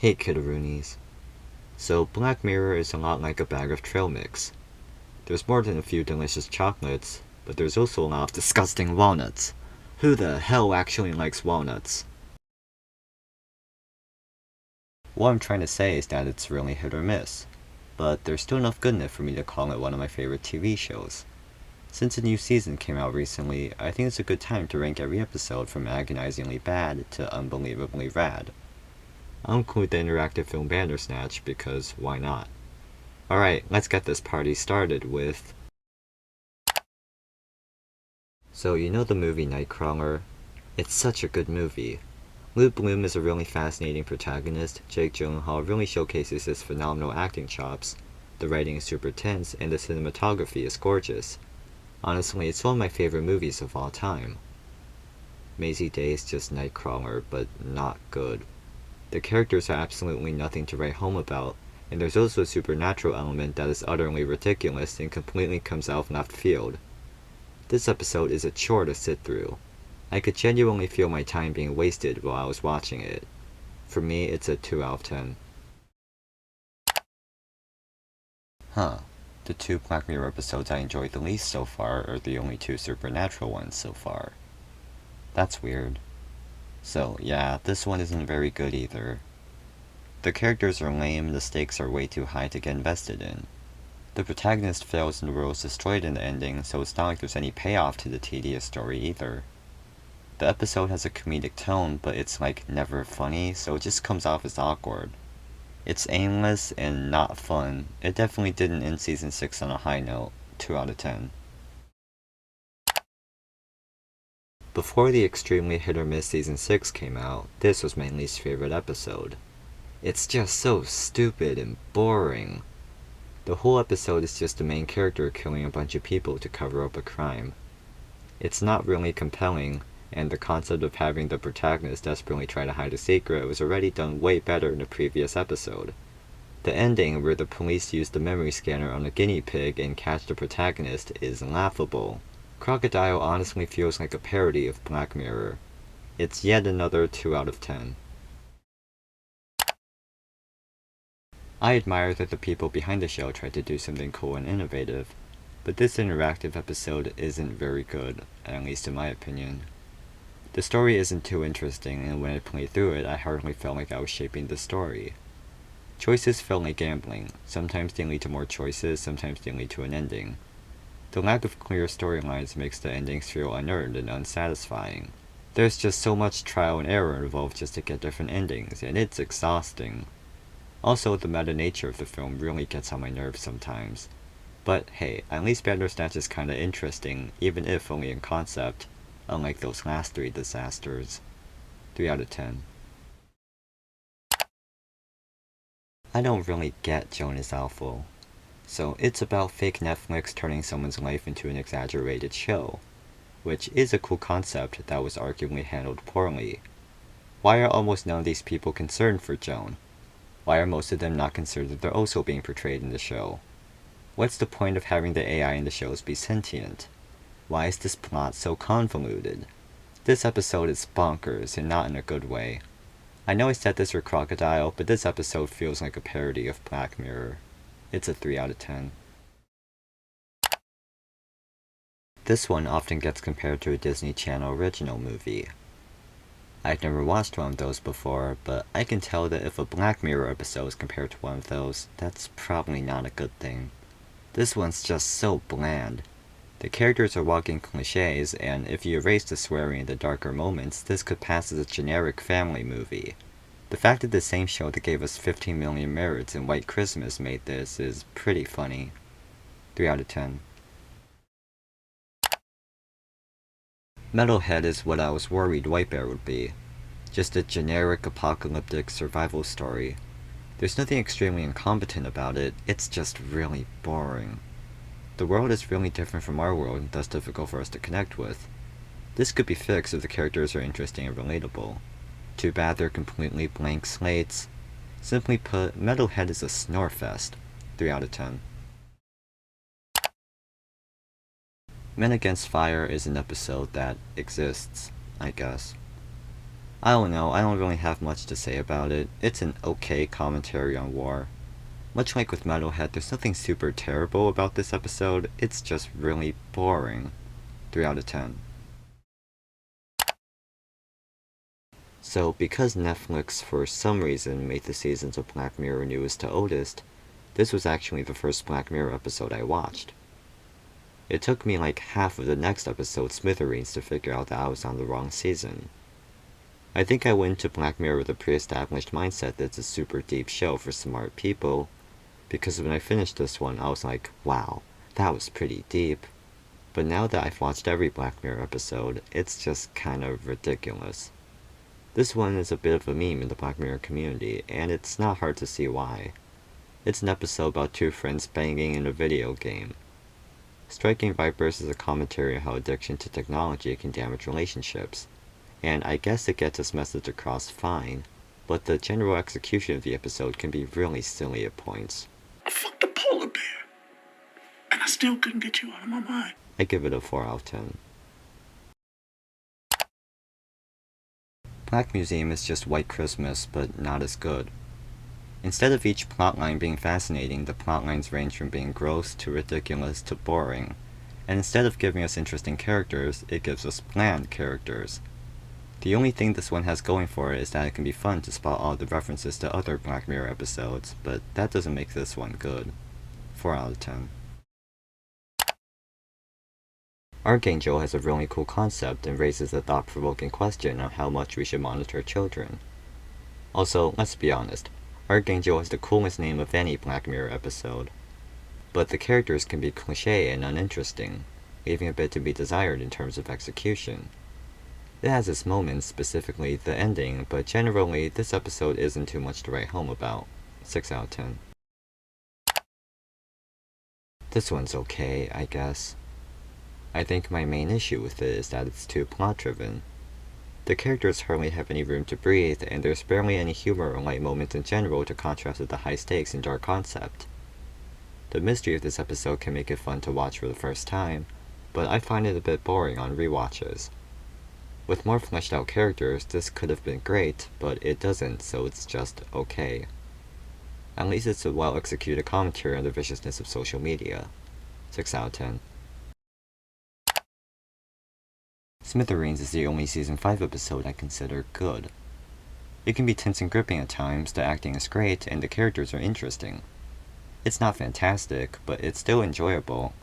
Hey Kiddaroonies. So Black Mirror is a lot like a bag of trail mix. There's more than a few delicious chocolates, but there's also a lot of disgusting walnuts. Who the hell actually likes walnuts? What I'm trying to say is that it's really hit or miss, but there's still enough good in it for me to call it one of my favorite TV shows. Since a new season came out recently, I think it's a good time to rank every episode from agonizingly bad to unbelievably rad. I'll include the interactive film Bandersnatch because why not? Alright, let's get this party started with... So you know the movie Nightcrawler? It's such a good movie. Luke Bloom is a really fascinating protagonist, Jake Gyllenhaal really showcases his phenomenal acting chops, the writing is super tense, and the cinematography is gorgeous. Honestly, it's one of my favorite movies of all time. Maisie Day is just Nightcrawler, but not good. The characters are absolutely nothing to write home about, and there's also a supernatural element that is utterly ridiculous and completely comes out of left field. This episode is a chore to sit through. I could genuinely feel my time being wasted while I was watching it. For me, it's a 2 out of 10. Huh. The two Black Mirror episodes I enjoyed the least so far are the only two supernatural ones so far. That's weird. So, yeah, this one isn't very good either. The characters are lame, the stakes are way too high to get invested in. The protagonist fails and the world is destroyed in the ending, so it's not like there's any payoff to the tedious story either. The episode has a comedic tone, but it's like never funny, so it just comes off as awkward. It's aimless and not fun. It definitely didn't end season 6 on a high note. 2 out of 10. Before the extremely hit or miss season 6 came out, this was my least favorite episode. It's just so stupid and boring. The whole episode is just the main character killing a bunch of people to cover up a crime. It's not really compelling, and the concept of having the protagonist desperately try to hide a secret was already done way better in the previous episode. The ending, where the police use the memory scanner on a guinea pig and catch the protagonist, is laughable. Crocodile honestly feels like a parody of Black Mirror. It's yet another 2 out of 10. I admire that the people behind the show tried to do something cool and innovative, but this interactive episode isn't very good, at least in my opinion. The story isn't too interesting, and when I played through it, I hardly felt like I was shaping the story. Choices felt like gambling. Sometimes they lead to more choices, sometimes they lead to an ending. The lack of clear storylines makes the endings feel unearned and unsatisfying. There's just so much trial and error involved just to get different endings, and it's exhausting. Also, the meta nature of the film really gets on my nerves sometimes. But hey, at least Bandersnatch is kinda interesting, even if only in concept, unlike those last 3 disasters. 3 out of 10. I don't really get Jonas Alpha. So it's about fake Netflix turning someone's life into an exaggerated show, which is a cool concept that was arguably handled poorly. Why are almost none of these people concerned for Joan? Why are most of them not concerned that they're also being portrayed in the show? What's the point of having the AI in the shows be sentient? Why is this plot so convoluted? This episode is bonkers, and not in a good way. I know I said this for Crocodile, but this episode feels like a parody of Black Mirror. It's a 3 out of 10. This one often gets compared to a Disney Channel original movie. I've never watched one of those before, but I can tell that if a Black Mirror episode is compared to one of those, that's probably not a good thing. This one's just so bland. The characters are walking cliches, and if you erase the swearing and the darker moments, this could pass as a generic family movie. The fact that the same show that gave us 15 Million Merits and White Christmas made this is pretty funny. 3 out of 10. Metalhead is what I was worried White Bear would be. Just a generic apocalyptic survival story. There's nothing extremely incompetent about it, it's just really boring. The world is really different from our world and thus difficult for us to connect with. This could be fixed if the characters are interesting and relatable. Too bad they're completely blank slates. Simply put, Metalhead is a snorefest. 3 out of 10. Men Against Fire is an episode that exists, I guess. I don't know, I don't really have much to say about it. It's an okay commentary on war. Much like with Metalhead, there's nothing super terrible about this episode, it's just really boring. 3 out of 10. So, because Netflix for some reason made the seasons of Black Mirror newest to oldest, this was actually the first Black Mirror episode I watched. It took me like half of the next episode, Smithereens, to figure out that I was on the wrong season. I think I went to Black Mirror with a pre-established mindset that it's a super deep show for smart people, because when I finished this one, I was like, wow, that was pretty deep. But now that I've watched every Black Mirror episode, it's just kind of ridiculous. This one is a bit of a meme in the Black Mirror community, and it's not hard to see why. It's an episode about two friends banging in a video game. Striking Vipers is a commentary on how addiction to technology can damage relationships, and I guess it gets its message across fine, but the general execution of the episode can be really silly at points. I fucked a polar bear, and I still couldn't get you out of my mind. I give it a 4 out of 10. Black Museum is just White Christmas, but not as good. Instead of each plotline being fascinating, the plotlines range from being gross to ridiculous to boring. And instead of giving us interesting characters, it gives us bland characters. The only thing this one has going for it is that it can be fun to spot all the references to other Black Mirror episodes, but that doesn't make this one good. 4 out of 10. Archangel has a really cool concept and raises a thought-provoking question on how much we should monitor children. Also, let's be honest, Archangel has the coolest name of any Black Mirror episode. But the characters can be cliché and uninteresting, leaving a bit to be desired in terms of execution. It has its moments, specifically the ending, but generally this episode isn't too much to write home about. 6 out of 10. This one's okay, I guess. I think my main issue with it is that it's too plot-driven. The characters hardly have any room to breathe, and there's barely any humor or light moments in general to contrast with the high stakes and dark concept. The mystery of this episode can make it fun to watch for the first time, but I find it a bit boring on rewatches. With more fleshed out characters, this could have been great, but it doesn't, so it's just okay. At least it's a well-executed commentary on the viciousness of social media. 6 out of 10. Smithereens is the only Season 5 episode I consider good. It can be tense and gripping at times, the acting is great, and the characters are interesting. It's not fantastic, but it's still enjoyable.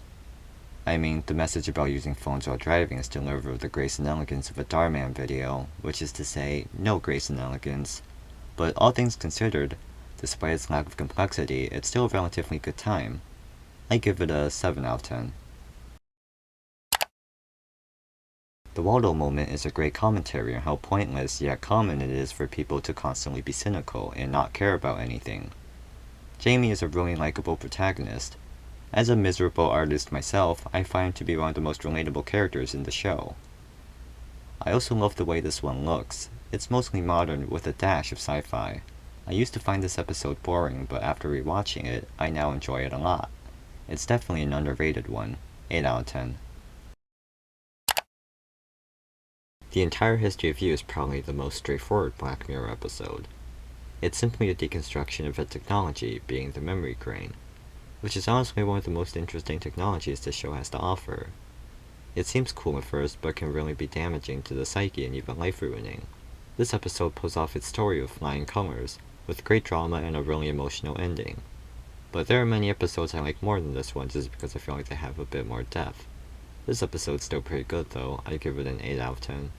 I mean, the message about using phones while driving is delivered with the grace and elegance of a Darman video, which is to say, no grace and elegance. But all things considered, despite its lack of complexity, it's still a relatively good time. I give it a 7 out of 10. The Waldo moment is a great commentary on how pointless yet common it is for people to constantly be cynical and not care about anything. Jamie is a really likable protagonist. As a miserable artist myself, I find him to be one of the most relatable characters in the show. I also love the way this one looks. It's mostly modern with a dash of sci-fi. I used to find this episode boring, but after rewatching it, I now enjoy it a lot. It's definitely an underrated one. 8 out of 10. The entire History of You is probably the most straightforward Black Mirror episode. It's simply a deconstruction of a technology, being the memory crane, which is honestly one of the most interesting technologies this show has to offer. It seems cool at first, but can really be damaging to the psyche and even life-ruining. This episode pulls off its story with flying colors, with great drama and a really emotional ending. But there are many episodes I like more than this one just because I feel like they have a bit more depth. This episode's still pretty good though, I give it an 8 out of 10.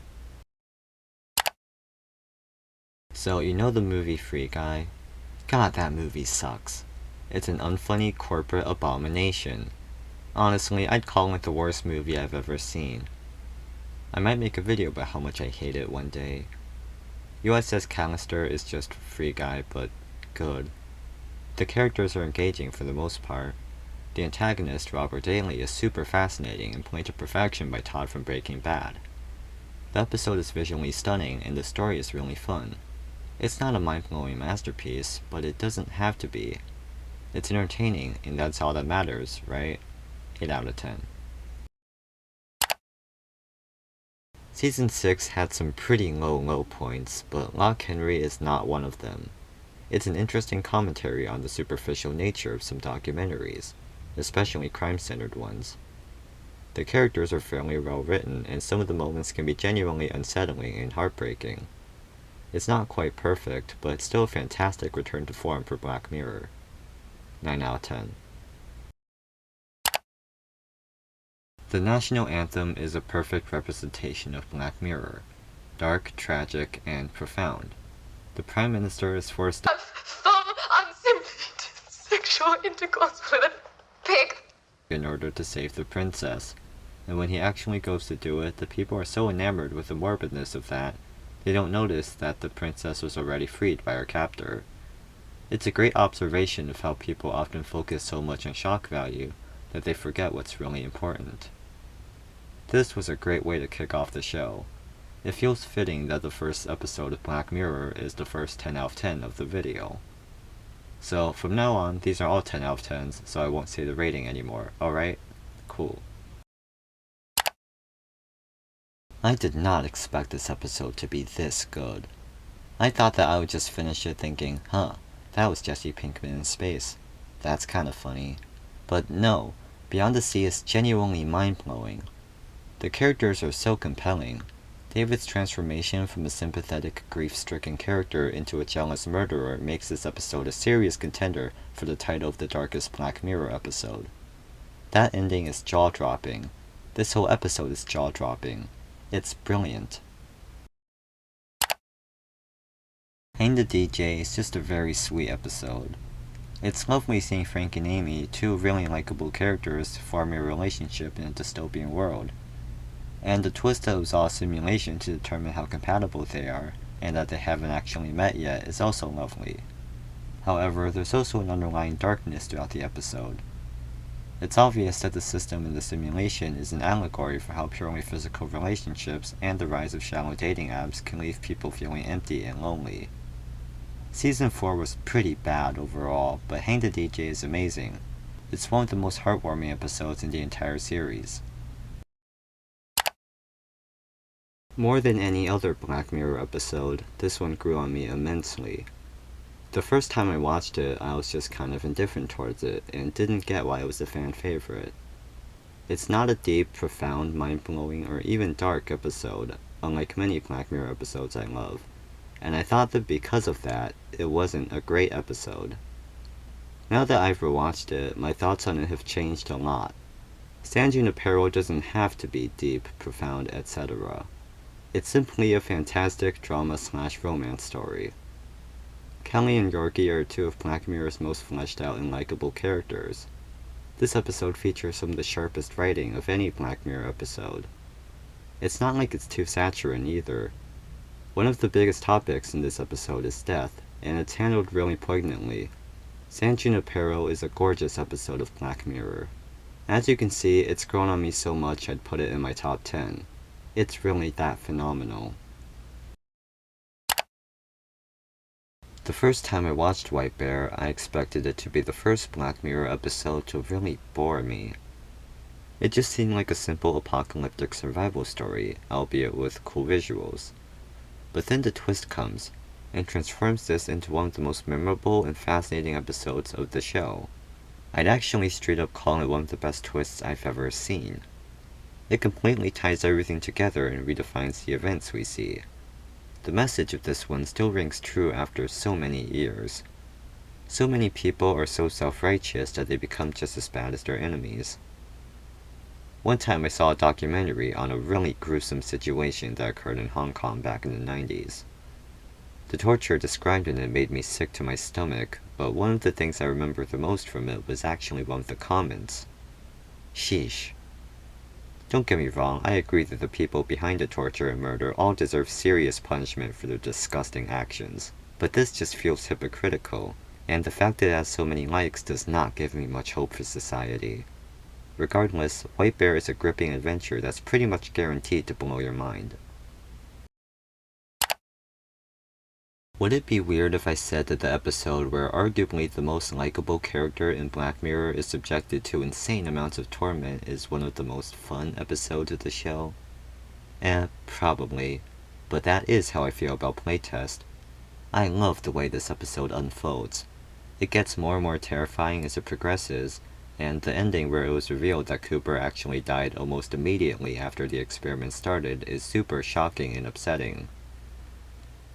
So, you know the movie Free Guy? God, that movie sucks. It's an unfunny corporate abomination. Honestly, I'd call it the worst movie I've ever seen. I might make a video about how much I hate it one day. USS Callister is just Free Guy, but good. The characters are engaging for the most part. The antagonist, Robert Daly, is super fascinating and played to perfection by Todd from Breaking Bad. The episode is visually stunning and the story is really fun. It's not a mind-blowing masterpiece, but it doesn't have to be. It's entertaining, and that's all that matters, right? 8 out of 10. Season 6 had some pretty low points, but Lock Henry is not one of them. It's an interesting commentary on the superficial nature of some documentaries, especially crime-centered ones. The characters are fairly well written, and some of the moments can be genuinely unsettling and heartbreaking. It's not quite perfect, but it's still a fantastic return to form for Black Mirror. 9 out of 10. The national anthem is a perfect representation of Black Mirror. Dark, tragic, and profound. The Prime Minister is forced to have some unsimulated sexual intercourse with a pig in order to save the princess, and when he actually goes to do it, the people are so enamored with the morbidness of that, they don't notice that the princess was already freed by her captor. It's a great observation of how people often focus so much on shock value that they forget what's really important. This was a great way to kick off the show. It feels fitting that the first episode of Black Mirror is the first 10 out of 10 of the video. So from now on, these are all 10 out of 10s, so I won't say the rating anymore, alright? Cool. I did not expect this episode to be this good. I thought that I would just finish it thinking, that was Jesse Pinkman in space. That's kinda funny. But no, Beyond the Sea is genuinely mind-blowing. The characters are so compelling. David's transformation from a sympathetic, grief-stricken character into a jealous murderer makes this episode a serious contender for the title of the darkest Black Mirror episode. That ending is jaw-dropping. This whole episode is jaw-dropping. It's brilliant. Hang the DJ is just a very sweet episode. It's lovely seeing Frank and Amy, two really likable characters, form a relationship in a dystopian world. And the twist that it was all a simulation to determine how compatible they are, and that they haven't actually met yet, is also lovely. However, there's also an underlying darkness throughout the episode. It's obvious that the system in the simulation is an allegory for how purely physical relationships and the rise of shallow dating apps can leave people feeling empty and lonely. Season 4 was pretty bad overall, but Hang the DJ is amazing. It's one of the most heartwarming episodes in the entire series. More than any other Black Mirror episode, this one grew on me immensely. The first time I watched it, I was just kind of indifferent towards it, and didn't get why it was a fan favorite. It's not a deep, profound, mind-blowing, or even dark episode, unlike many Black Mirror episodes I love, and I thought that because of that, it wasn't a great episode. Now that I've rewatched it, my thoughts on it have changed a lot. San Junipero doesn't have to be deep, profound, etc. It's simply a fantastic drama/romance story. Kelly and Yorkie are two of Black Mirror's most fleshed out and likable characters. This episode features some of the sharpest writing of any Black Mirror episode. It's not like it's too saccharine either. One of the biggest topics in this episode is death, and it's handled really poignantly. San Junipero is a gorgeous episode of Black Mirror. As you can see, it's grown on me so much I'd put it in my top 10. It's really that phenomenal. The first time I watched White Bear, I expected it to be the first Black Mirror episode to really bore me. It just seemed like a simple apocalyptic survival story, albeit with cool visuals. But then the twist comes, and transforms this into one of the most memorable and fascinating episodes of the show. I'd actually straight up call it one of the best twists I've ever seen. It completely ties everything together and redefines the events we see. The message of this one still rings true after so many years. So many people are so self-righteous that they become just as bad as their enemies. One time I saw a documentary on a really gruesome situation that occurred in Hong Kong back in the 90s. The torture described in it made me sick to my stomach, but one of the things I remember the most from it was actually one of the comments. Sheesh. Don't get me wrong, I agree that the people behind the torture and murder all deserve serious punishment for their disgusting actions, but this just feels hypocritical, and the fact that it has so many likes does not give me much hope for society. Regardless, White Bear is a gripping adventure that's pretty much guaranteed to blow your mind. Would it be weird if I said that the episode where arguably the most likable character in Black Mirror is subjected to insane amounts of torment is one of the most fun episodes of the show? Probably. But that is how I feel about Playtest. I love the way this episode unfolds. It gets more and more terrifying as it progresses, and the ending where it was revealed that Cooper actually died almost immediately after the experiment started is super shocking and upsetting.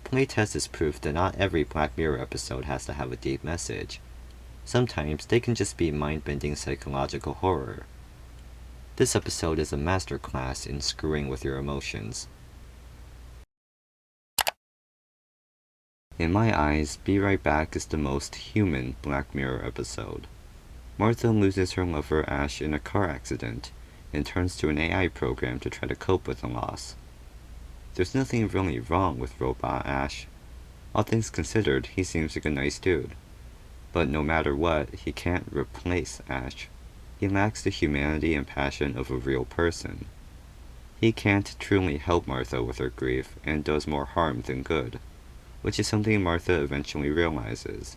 Playtest is proof that not every Black Mirror episode has to have a deep message. Sometimes they can just be mind-bending psychological horror. This episode is a masterclass in screwing with your emotions. In my eyes, Be Right Back is the most human Black Mirror episode. Martha loses her lover Ash in a car accident, and turns to an AI program to try to cope with the loss. There's nothing really wrong with Robot Ash. All things considered, he seems like a nice dude. But no matter what, he can't replace Ash. He lacks the humanity and passion of a real person. He can't truly help Martha with her grief, and does more harm than good, which is something Martha eventually realizes.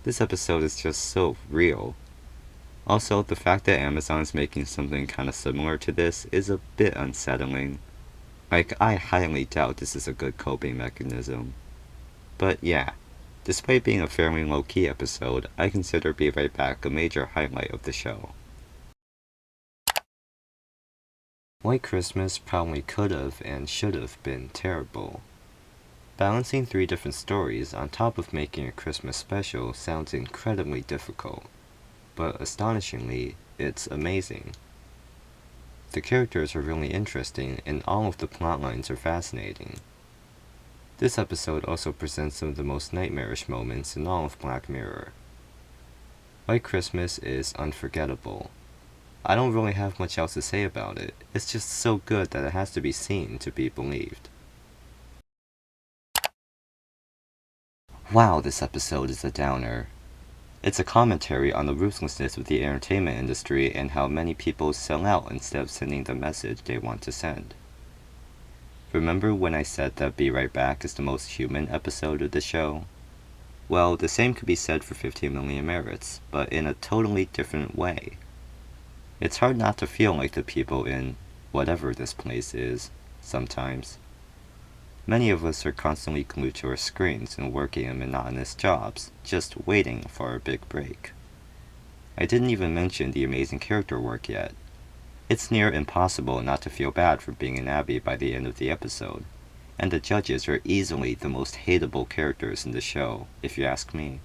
This episode is just so real. Also, the fact that Amazon is making something kinda similar to this is a bit unsettling. Like, I highly doubt this is a good coping mechanism. But yeah, despite being a fairly low-key episode, I consider Be Right Back a major highlight of the show. White Christmas probably could have and should have been terrible. Balancing 3 different stories on top of making a Christmas special sounds incredibly difficult, but astonishingly, it's amazing. The characters are really interesting and all of the plot lines are fascinating. This episode also presents some of the most nightmarish moments in all of Black Mirror. White Christmas is unforgettable. I don't really have much else to say about it. It's just so good that it has to be seen to be believed. Wow, this episode is a downer. It's a commentary on the ruthlessness of the entertainment industry and how many people sell out instead of sending the message they want to send. Remember when I said that Be Right Back is the most human episode of the show? Well, the same could be said for 15 Million Merits, but in a totally different way. It's hard not to feel like the people in whatever this place is, sometimes. Many of us are constantly glued to our screens and working in monotonous jobs, just waiting for our big break. I didn't even mention the amazing character work yet. It's near impossible not to feel bad for being an Abby by the end of the episode, and the judges are easily the most hateable characters in the show, if you ask me.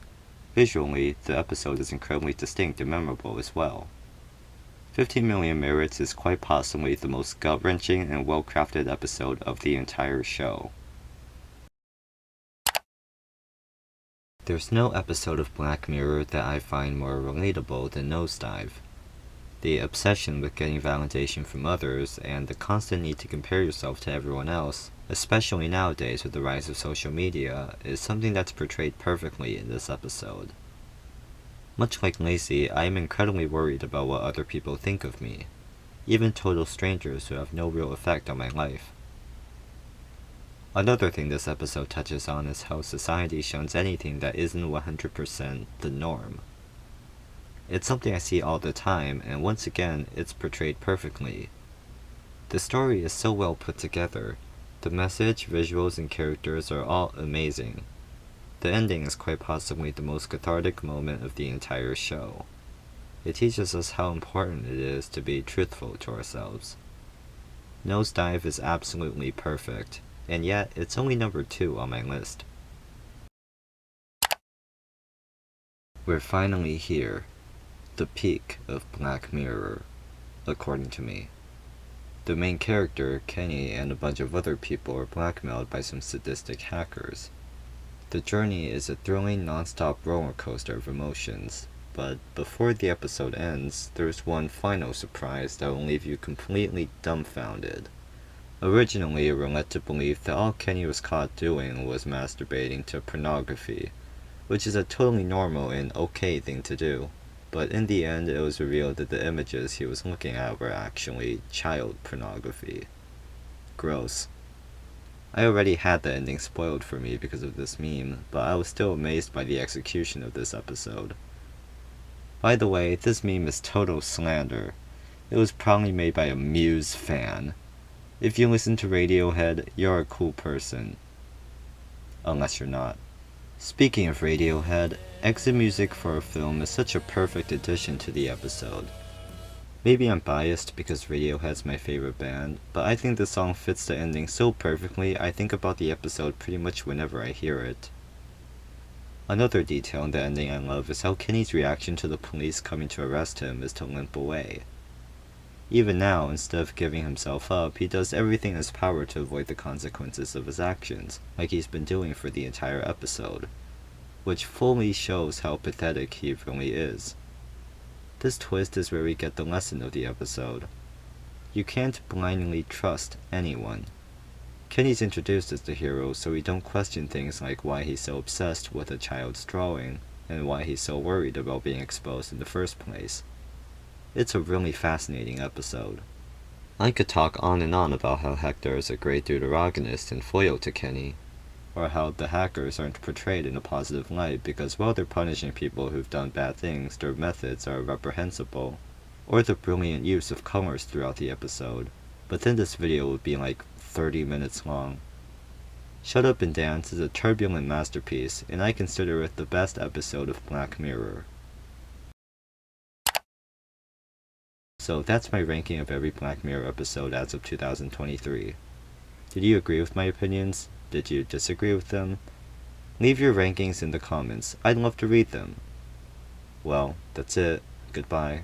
Visually, the episode is incredibly distinct and memorable as well. 15 Million Merits is quite possibly the most gut-wrenching and well-crafted episode of the entire show. There's no episode of Black Mirror that I find more relatable than Nosedive. The obsession with getting validation from others and the constant need to compare yourself to everyone else, especially nowadays with the rise of social media, is something that's portrayed perfectly in this episode. Much like Lacey, I am incredibly worried about what other people think of me, even total strangers who have no real effect on my life. Another thing this episode touches on is how society shuns anything that isn't 100% the norm. It's something I see all the time, and once again, it's portrayed perfectly. The story is so well put together. The message, visuals, and characters are all amazing. The ending is quite possibly the most cathartic moment of the entire show. It teaches us how important it is to be truthful to ourselves. Nosedive is absolutely perfect, and yet it's only number 2 on my list. We're finally here. The peak of Black Mirror, according to me. The main character, Kenny, and a bunch of other people are blackmailed by some sadistic hackers. The journey is a thrilling, non-stop roller coaster of emotions, but before the episode ends, there's one final surprise that will leave you completely dumbfounded. Originally, we're led to believe that all Kenny was caught doing was masturbating to pornography, which is a totally normal and okay thing to do, but in the end it was revealed that the images he was looking at were actually child pornography. Gross. I already had the ending spoiled for me because of this meme, but I was still amazed by the execution of this episode. By the way, this meme is total slander. It was probably made by a Muse fan. If you listen to Radiohead, you're a cool person. Unless you're not. Speaking of Radiohead, exit music for a film is such a perfect addition to the episode. Maybe I'm biased because Radiohead's my favorite band, but I think the song fits the ending so perfectly I think about the episode pretty much whenever I hear it. Another detail in the ending I love is how Kenny's reaction to the police coming to arrest him is to limp away. Even now, instead of giving himself up, he does everything in his power to avoid the consequences of his actions, like he's been doing for the entire episode, which fully shows how pathetic he really is. This twist is where we get the lesson of the episode. You can't blindly trust anyone. Kenny's introduced as the hero so we don't question things like why he's so obsessed with a child's drawing, and why he's so worried about being exposed in the first place. It's a really fascinating episode. I could talk on and on about how Hector is a great deuteragonist and foil to Kenny, or how the hackers aren't portrayed in a positive light because while they're punishing people who've done bad things, their methods are reprehensible, or the brilliant use of colors throughout the episode, but then this video would be like 30 minutes long. Shut Up and Dance is a turbulent masterpiece, and I consider it the best episode of Black Mirror. So that's my ranking of every Black Mirror episode as of 2023. Did you agree with my opinions? Did you disagree with them? Leave your rankings in the comments. I'd love to read them. Well, that's it. Goodbye.